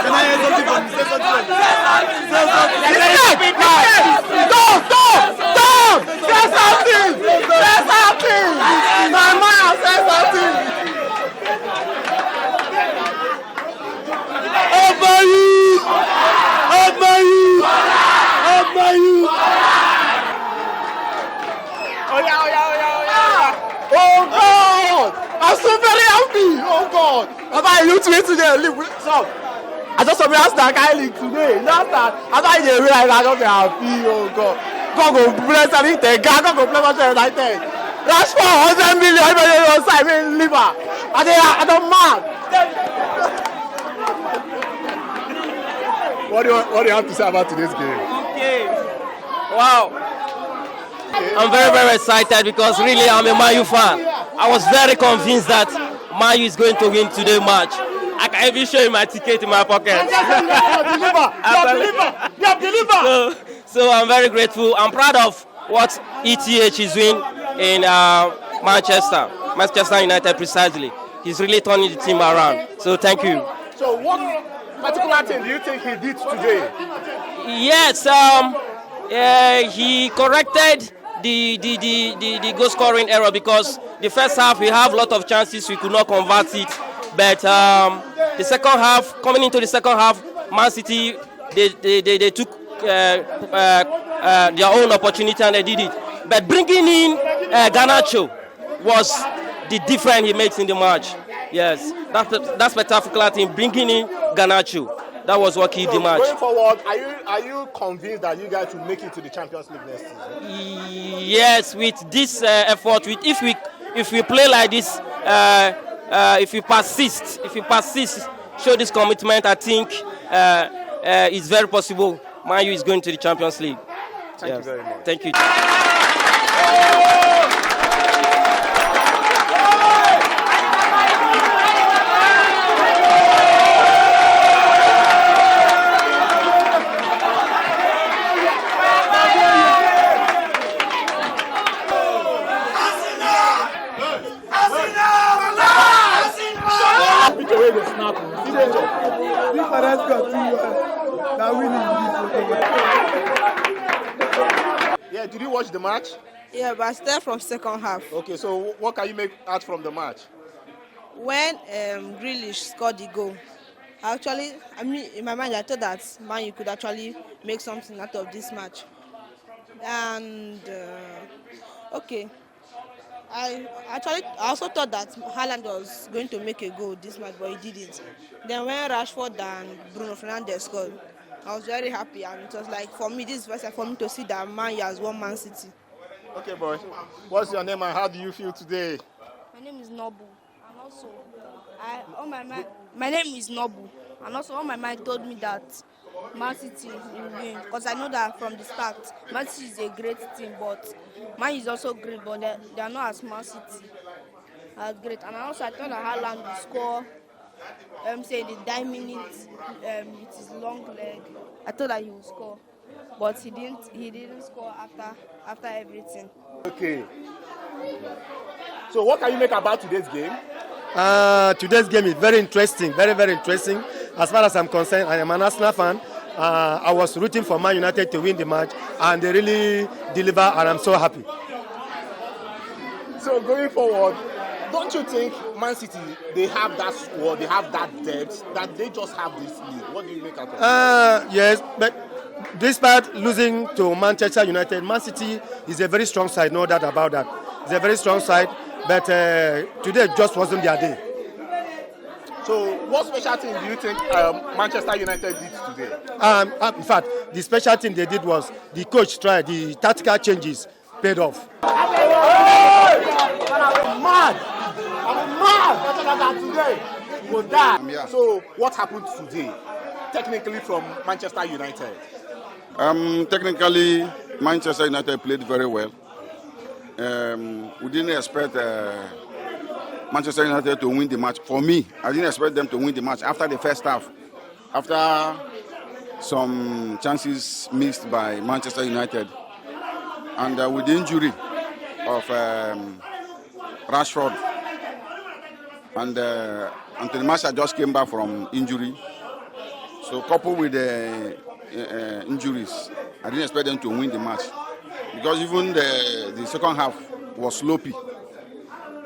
Can I hear something from you? Say something. Stop! Say something! Say something! My man, say something! Over you! Over you! Over you! Oh God! I'm so very happy! Oh God! About you to today, so I just saw me ask that guy league today. Not that I didn't realize I don't be happy. Oh God! God go bless anything. God go bless Manchester United. Rashford 100 million. Everybody on side. I mean, liver. I don't mad. What do you have to say about today's game? Okay. Wow. I'm very, very excited because really I'm a Man U fan. I was very convinced that Man U is going to win today's match. I can even show you my ticket in my pocket. So I'm very grateful. I'm proud of what ETH is doing in Manchester United precisely. He's really turning the team around. So thank you. So what particular thing do you think he did today? Yes, he corrected the goal scoring error because the first half we have a lot of chances, we could not convert it. But the second half, coming into the second half, Man City they took their own opportunity and they did it. But bringing in Garnacho was the difference he makes in the match. Yes, that's spectacular thing. Bringing in Garnacho, that was what killed the match. Going forward, are you convinced that you guys will make it to the Champions League next season? Yes, with this effort, if we play like this, if you persist, show this commitment, I think it's very possible Man U is going to the Champions League. Thank you very much. Thank you. Yeah, did you watch the match? Yeah, but I started from second half. Okay, so what can you make out from the match? When Grealish scored the goal, in my mind I thought that Man U could actually make something out of this match. And I also thought that Haaland was going to make a goal this match, but he didn't. Then when Rashford and Bruno Fernandes scored, I was very happy, and it was like, for me, this is the first time for me to see that Man U has won Man City. Okay, boy. What's your name and how do you feel today? My name is Nobu, and also my name is Nobu, and also on my mind told me that Man City will win, because I know that from the start Man City is a great team, but Man is also great, but they are not as Man City as great. And also I thought that Haaland will score. Say the 9 minutes with his long leg. I thought that he would score, but he didn't score after everything. Okay. So what can you make about today's game? Today's game is very interesting, very, very interesting. As far as I'm concerned, I am an Arsenal fan. I was rooting for Man United to win the match, and they really deliver, and I'm so happy. So going forward, don't you think Man City, they have that squad, they have that depth, that they just have this league? What do you make out of it? Yes, but despite losing to Manchester United, Man City is a very strong side, no doubt about that. It's a very strong side, but today just wasn't their day. So what special thing do you think Manchester United did today? In fact, the special thing they did was the coach tried, the tactical changes paid off. I'm mad today. Will die. So what happened today, technically from Manchester United? Technically, Manchester United played very well. We didn't expect Manchester United to win the match. For me, I didn't expect them to win the match after the first half. After some chances missed by Manchester United. And with the injury of Rashford, and Anthony Martial just came back from injury. So coupled with the injuries, I didn't expect them to win the match because even the second half was sloppy.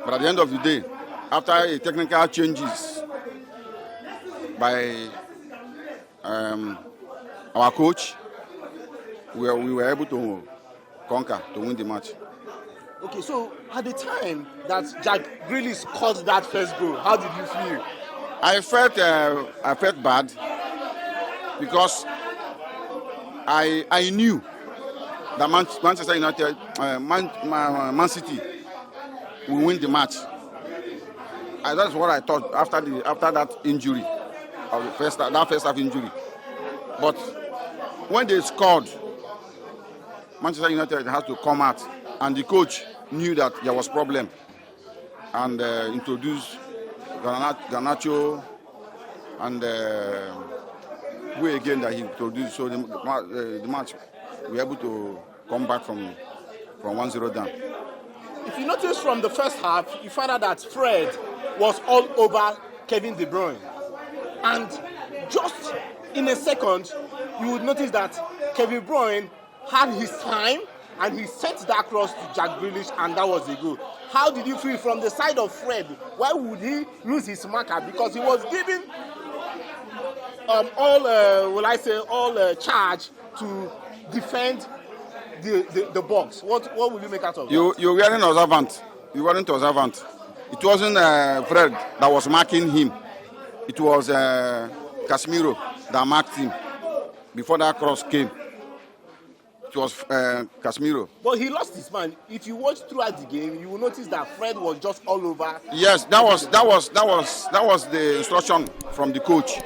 But at the end of the day, after a technical changes by our coach, we were able to conquer, to win the match. Okay, so at the time that Jack Grealish scored that first goal, how did you feel? I felt bad because I knew that Manchester United, Man City will win the match. That's what I thought after that injury, of that first half injury. But when they scored, Manchester United has to come out, and the coach knew that there was problem, and introduced Garnacho and way again that he introduced. So the match, we were able to come back from 1-0 down. If you notice from the first half, you find out that Fred was all over Kevin De Bruyne. And just in a second, you would notice that Kevin De Bruyne had his time and he sent that cross to Jack Grealish, and that was the goal. How did you feel from the side of Fred? Why would he lose his marker? Because he was giving all charge to defend the box. What will you make out of that? You weren't observant. You weren't observant. It wasn't Fred that was marking him. It was Casemiro that marked him before that cross came. It was Casemiro. But he lost his man. If you watch throughout the game, you will notice that Fred was just all over. Yes, that was the instruction from the coach,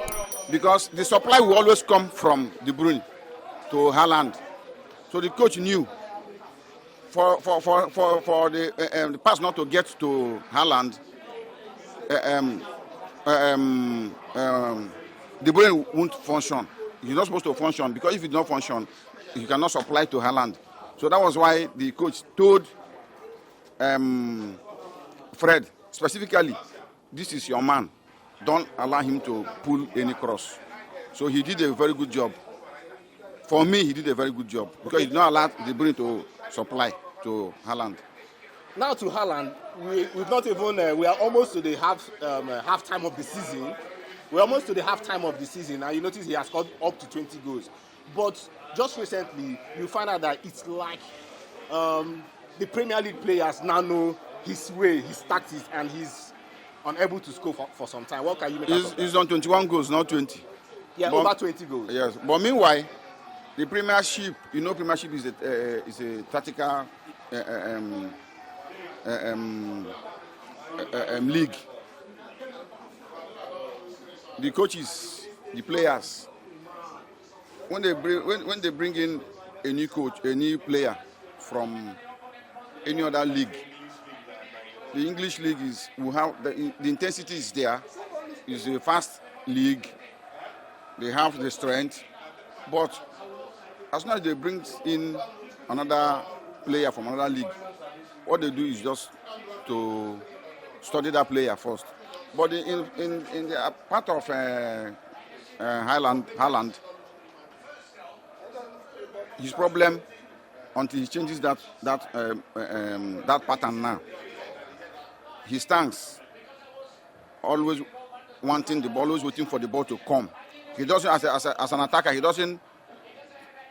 because the supply will always come from De Bruyne to Haaland. So the coach knew for the pass not to get to Haaland, De Bruyne won't function. He's not supposed to function, because if he don't function, he cannot supply to Haaland. So that was why the coach told Fred specifically, this is your man. Don't allow him to pull any cross. So he did a very good job. For me, he did a very good job, because he did not allow De Bruyne to supply to Haaland. Now to Haaland, we've not even, we are almost to the half time of the season. We're almost to the half time of the season, and you notice he has scored up to 20 goals. But just recently, you find out that it's like the Premier League players now know his way, his tactics, and he's unable to score for some time. What can you make out of that? He's on 21 goals, not 20. Yeah, but, over 20 goals. Yes, but meanwhile, the Premiership, Premiership is a tactical league. The coaches, the players, when they bring in a new coach, a new player from any other league, the English league will have the intensity is there. It's a fast league. They have the strength, but as soon as they bring in another player from another league, what they do is just to study that player first. But in the part of Haaland, his problem, until he changes that pattern now, he stands always wanting the ball, always waiting for the ball to come. He doesn't, as an attacker, he doesn't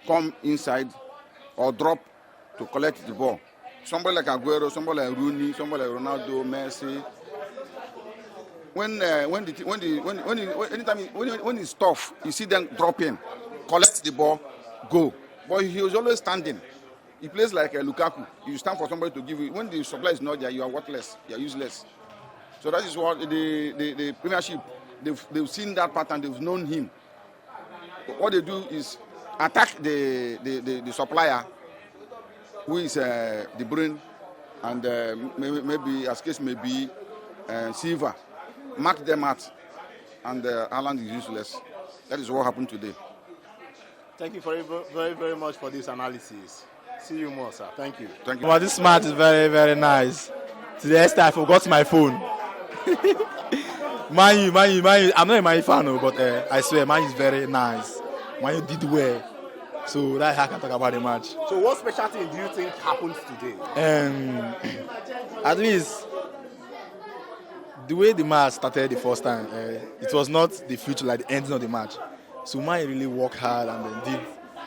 come inside or drop to collect the ball. Somebody like Aguero, somebody like Rooney, somebody like Ronaldo, Messi. When it's tough, you see them drop in, collect the ball, go. But he was always standing. He plays like Lukaku. You stand for somebody to give you. When the supply is not there, you are worthless. You are useless. So that is what the Premiership, they've seen that pattern. They've known him. What they do is attack the supplier, who is De Bruyne, and maybe, as case may be, Silva. Mark them out, and Haaland is useless. That is what happened today. Thank you very, very, very much for this analysis. See you more, sir. Thank you. Thank you. Well, this match is very, very nice. To the extent I forgot my phone. Man U. I'm not a Man U fan, no, but I swear, Man U is very nice. Man U did well. So that's how I can talk about the match. So what special thing do you think happens today? At least the way the match started the first time, it was not the future like the ending of the match. So Man U really worked hard and then did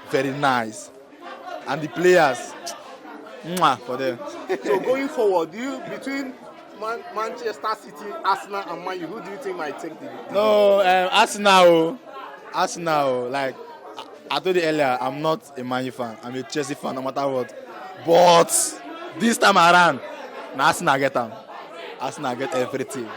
very nice. And the players, for them. So going forward, between Manchester City, Arsenal, and Man U, who do you think might take the? No, Arsenal. Like I told you earlier, I'm not a Man U fan. I'm a Chelsea fan, no matter what. But this time around, Arsenal get them. Arsenal get everything.